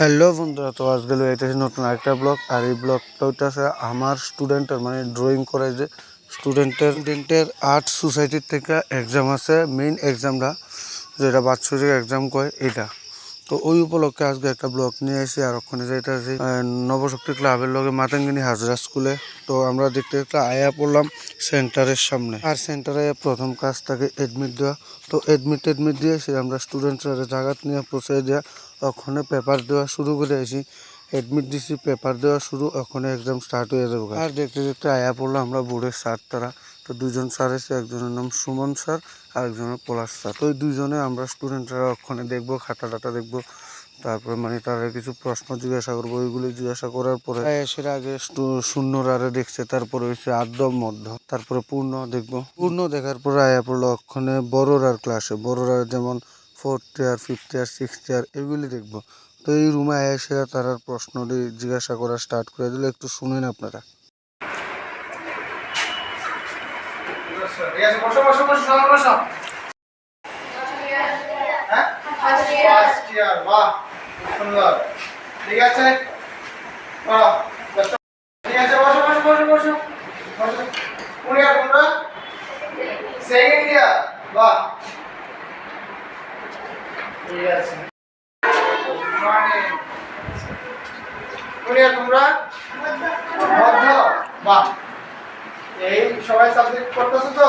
Hello বন্ধুরা, তো আজকে এটা নতুন একটা ব্লগ। আর এই ব্লগটা হচ্ছে আমার স্টুডেন্টের মানে ড্রয়িং করে যে স্টুডেন্টের আর্ট সোসাইটির থেকে এক্সাম আছে, মেইন এক্সামটা যেটা বাৎসরিক এক্সাম কয় এটা। তো ওই উপলক্ষে আজকে একটা ব্লগ নিয়ে এসে আর ওখানে যেটা আছে নবশক্তি ক্লাবের লগে মাতাঙ্গিনী হাজরা স্কুলে। তো আমরা দেখতে দেখতে আয়া পড়লাম সেন্টারের সামনে। আর সেন্টারে প্রথম কাজ থাকে এডমিট দেওয়া। তো এডমিট দিয়ে সে আমরা স্টুডেন্টরা জায়গাত নিয়ে পৌঁছে দেওয়া, ওখানে পেপার দেওয়া শুরু করে আসি। এডমিট দিছি, পেপার দেওয়া শুরু, ওখানে এক্সাম স্টার্ট হয়ে যাবে। আর দেখতে দেখতে আয়া পড়লো আমরা বোর্ডের স্যার তারা। তো দুজন স্যার এসে, একজনের নাম সুমন স্যার আর একজনের পলাশ স্যার। তো ওই দুইজনে আমরা স্টুডেন্টরা ওখানে দেখবো, খাতা টাটা দেখবো, তারপরে মানে তারা কিছু প্রশ্ন জিজ্ঞাসা করবো। ওইগুলি জিজ্ঞাসা করার পরে এসের আগে শূন্যর আরে দেখছে, তারপরে হচ্ছে আদ্য মধ্য, তারপরে পূর্ণ দেখবো। পূর্ণ দেখার পরে আয়া পড়লো ওখানে বড়রার ক্লাসে, বড়রার যেমন 4th ইয়ার 5th ইয়ার 6th ইয়ার এগুলি দেখবো। তো এই রুমে এসে তারা প্রশ্নটি জিজ্ঞাসা করা স্টার্ট করে দিলে, একটু শুনেন আপনারা। ঠিক আছে, ঠিক আছে, বসো বসো বসো বসো বসো। কোন ইয়ার তোমরা? Second year. বাহ, ঠিক আছে। মানে কোন ইয়ার তোমরা? মধ্য। বাহ, এই সবাই সাবজেক্ট করতেছো তো?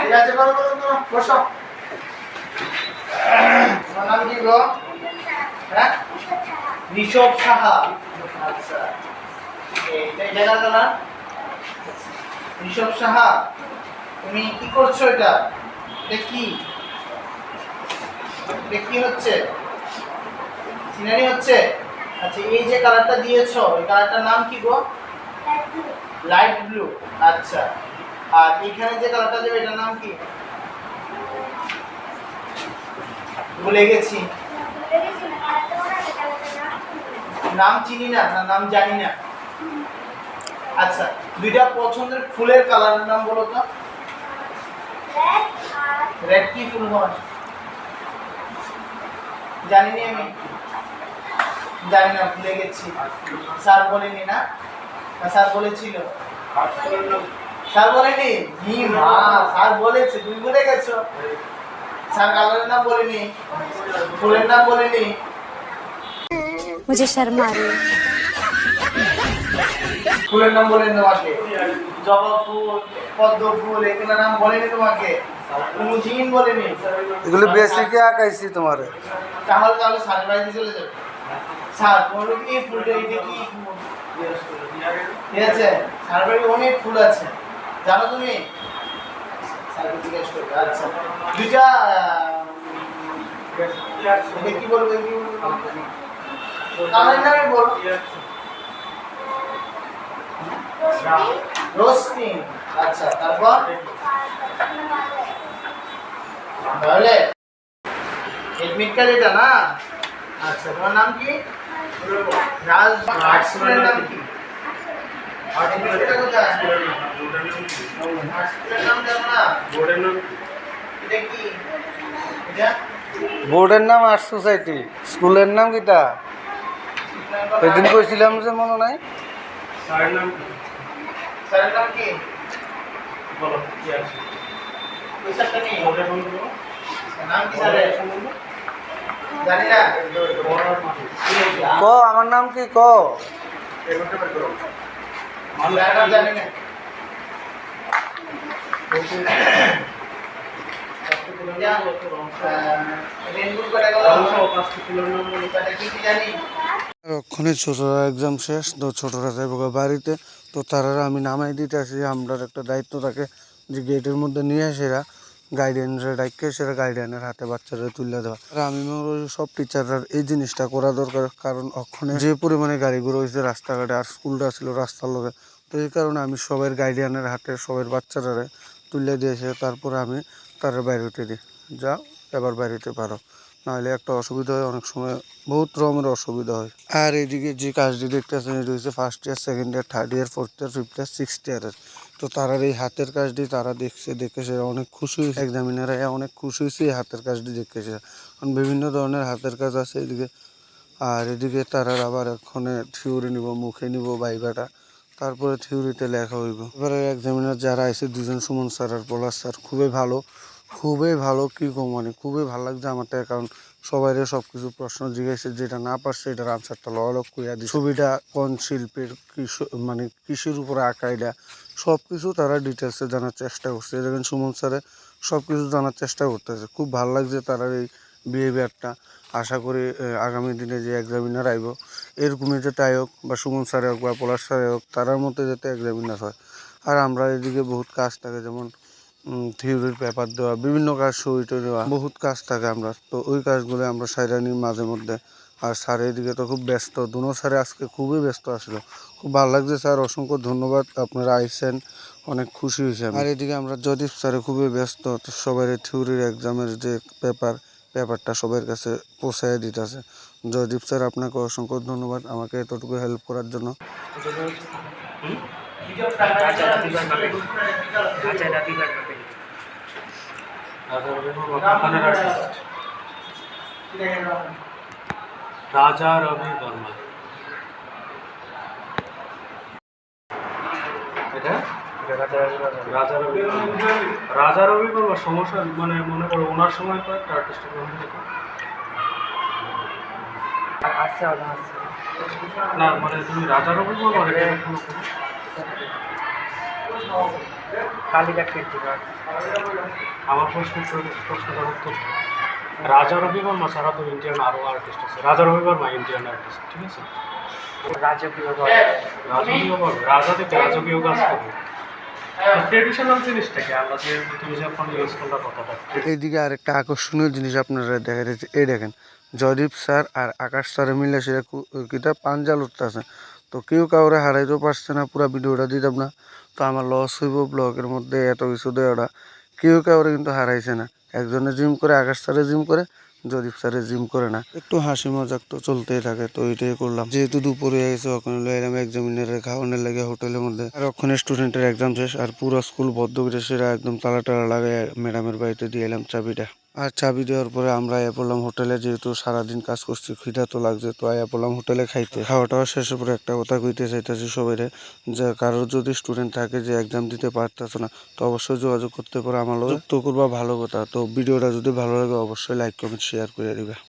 ঠিক আছে, করো করো করো, বসো। তোমার নাম কি গো? হ্যাঁ, ঋষভ সাহা। আচ্ছা, এইটাই জানা না? ঋষভ সাহা, তুমি কি করছো? এটা কি হচ্ছে? সিনারি হচ্ছে? আচ্ছা, এই যে কালারটা দিয়েছো, এই কালারটার নাম কি গো? Light blue. আচ্ছা, আর এখানে যে কালারটা দেবে এটার নাম কি? ভুলে গেছি, নাম চিনি না, নাম জানি না। আচ্ছা, দুইটা পছন্দের ফুলের কালারের নাম বলো তো। রেড কি ফুল হয়? জানি না, আমি জানি না, ভুলে গেছি। স্যার বলেনি না? স্যার বলেছিল? স্যার বলেনি? স্যার বলেছে, তুমি ভুলে গেছো। স্যার কালারের নাম বলেনি, ফুলের নাম বলেনি। मुझे शर्म आ रही है। ফুলের নাম বলেনি তোমাকে? জবা ফুল, পদ্ম ফুল, এগুলোর নাম বলেনি তোমাকে? কুমুদিন বলেনি? এগুলো বেসিকে আঁকাইছি তোমারে। তাহলে স্যার বাড়িতে চলে যাবে। স্যার তোমার কি ফুলটা, এটা কি? ঠিক আছে, স্যার বাড়ি অনেক ফুল আছে, জানো তুমি? স্যারকে জিজ্ঞেস করবে। আচ্ছা, দুইটা কি বলবো? কালার নামে বলো। রোজ পিঙ্ক। আচ্ছা, তারপর তাহলে এডমিট কার্ড এটা না? আচ্ছা, তোমার নাম কি? রাজ। আর্ট স্কুলের নাম কি? বোর্ডের নাম আর্ট সোসাইটি, স্কুলের নাম কিটা এদিন কইছিলাম যে মনে নাই? স্যারের নাম কি বলো? কি আছে ওই স্যারটা নেই? নাম কি স্যারের? জানি না। ক আমার নাম কি ক? জানি না। ওখানে ছোটরা এক্সাম শেষ, তো ছোটরা যাইব বাড়িতে। তো তারা আমি নামাই দিতে আসি, আমরা একটা দায়িত্ব থাকে যে গেটের মধ্যে নিয়ে এসেরা গাইডেন্সরা ডাইকে সেরা গাইডেনের হাতে বাচ্চারা তুলে দেওয়া। আর আমি মনে করি সব টিচাররা এই জিনিসটা করা দরকার, কারণ ওখানে যে পরিমাণে গাড়িগুলো হয়েছে রাস্তাঘাটে, আর স্কুলটা ছিল রাস্তার লগে। তো এই কারণে আমি সবার গাইডিয়ানের হাতে সবার বাচ্চারা তুলে দিয়েছে, তারপরে আমি তারা বাইরে উঠে দিই, যা এবার বাইরেতে পারো, নাহলে একটা অসুবিধা হয়, অনেক সময় বহুত রকমের অসুবিধা হয়। আর এদিকে যে কাজটি দেখতেছেন এটি হচ্ছে 1st ইয়ার 2nd ইয়ার 3rd ইয়ার 4th ইয়ার 5th ইয়ার 6th ইয়ারের। তো তারা এই হাতের কাজটি তারা দেখে সে অনেক খুশি হয়েছে, এক্সামিনাররা অনেক খুশি হয়েছে এই হাতের কাজটি দেখেছে। কারণ বিভিন্ন ধরনের হাতের কাজ আছে, এদিকে আর এদিকে তারা আবার এক্ষণে থিওরি নিব, মুখে নিব ভাইবাটা, তারপরে থিওরিতে লেখা হইব। এবারে এক্সামিনার যারা আছে দুজন সুমন স্যার আর পলাশ স্যার, খুবই ভালো, খুবই ভালো, কী কম মানে খুবই ভালো লাগছে আমারটা। কারণ সবাইরে সব কিছু প্রশ্ন জিজ্ঞাসা, যেটা না পারছে এটার আনসারটা লক কইয়া দিই। ছবিটা কোন শিল্পের মানে কৃষির উপরে আঁকা, এটা সব কিছু তারা ডিটেলসে জানার চেষ্টা করছে। দেখেন সুমন স্যারে সব কিছু জানার চেষ্টা করতেছে, খুব ভালো লাগছে তারা এই বিহেভিয়ারটা। আশা করি আগামী দিনে যে এক্সামিনার আইব এরকমই যে তাই হোক, বা সুমন স্যারে হোক বা পলাশ স্যারে হোক, তারার মধ্যে যাতে এক্সামিনার হয়। আর আমরা এদিকে বহুত কাজ থাকে, যেমন থিওরির পেপার দেওয়া, বিভিন্ন কাজ সই টই দেওয়া, বহুত কাজ থাকে আমরা, তো ওই কাজগুলো আমরা সাইরা নিই মাঝে মধ্যে। আর স্যার এদিকে তো খুব ব্যস্ত, দুনো স্যারে আজকে খুবই ব্যস্ত আসলো, খুব ভালো লাগছে স্যার, অসংখ্য ধন্যবাদ, আপনারা আইসেন, অনেক খুশি হয়েছে। আর এদিকে আমরা জয়দীপ স্যারে খুবই ব্যস্ত, তো সবাই থিওরির এক্সামের যে পেপারটা সবার কাছে পৌঁছায় দিতেছে। জয়দীপ স্যার আপনাকে অসংখ্য ধন্যবাদ আমাকে এতটুকু হেল্প করার জন্য। রাজা রবি বর্মা। এটা রাজা রবি বর্মা। রাজা রবি বর্মা সমস্যা মানে মনে করো ওনার সময় পর আর্টিস্ট না, মানে তুমি রাজা রবি বর্মা কালীঘাট আমার প্রশ্নটার উত্তর রাজা রবি বর্মা ছাড়া তো ইন্ডিয়ান আরও আর্টিস্ট আছে। রাজা রবি বর্মা ইন্ডিয়ান আর্টিস্ট, ঠিক আছে। রাজকীয় রাজা থেকে রাজকীয় কাজ করবে, ট্রেডিশনাল জিনিসটাকে আমরা যে তুমি যখন ইউজ করলাম কথাটা। এইদিকে আরেকটা আকর্ষণীয় জিনিস আপনারা দেখা যাচ্ছে, এই দেখেন জয়দীপ স্যার আর আকাশ স্যারের মিলে সেটা কিতা পাঞ্জাল উঠতেছে, তো কেউ কাউরে হারাইতেও পারছে না, পুরো ভিডিওটা দিতাম না, তো আমার লস হইব ব্লগের মধ্যে এত কিছু দেওয়াটা। কেউ কাউরে কিন্তু হারাইছে না, একজনে জিম করে, আকাশ স্যারে জিম করে, জয়দীপ স্যারে জিম করে না, একটু হাসি মজাক তো চলতেই থাকে, তো এটাই করলাম। যেহেতু দুপুরে হয়ে গেছে, ওখানে এলাম এক্সামিনারের খাওয়ানোর লাগে হোটেলের মধ্যে, আর ওখানে স্টুডেন্টের এক্সাম শেষ, আর পুরো স্কুল বদ্ধ করে সেটা একদম তালা টালা লাগাই ম্যাডামের বাড়িতে দিয়ে এলাম চাবিটা। আর চাবি দেওয়ার পরে আমরা আয়া পড়লাম হোটেলে, যেহেতু সারাদিন কাজ করছি, খিদা তো লাগছে, তো আয়া পড়লাম হোটেলে খাইতে। খাওয়া টাওয়া শেষের পরে একটা কথা কইতে চাইতেছি সবাইরে, যে কারোর যদি স্টুডেন্ট থাকে যে এক্সাম দিতে পারতেছে না, তো অবশ্যই যোগাযোগ করতে পারে আমার লোক, তো করবা ভালো কথা। তো ভিডিওটা যদি ভালো লাগে অবশ্যই লাইক কমেন্ট শেয়ার করে দিবে।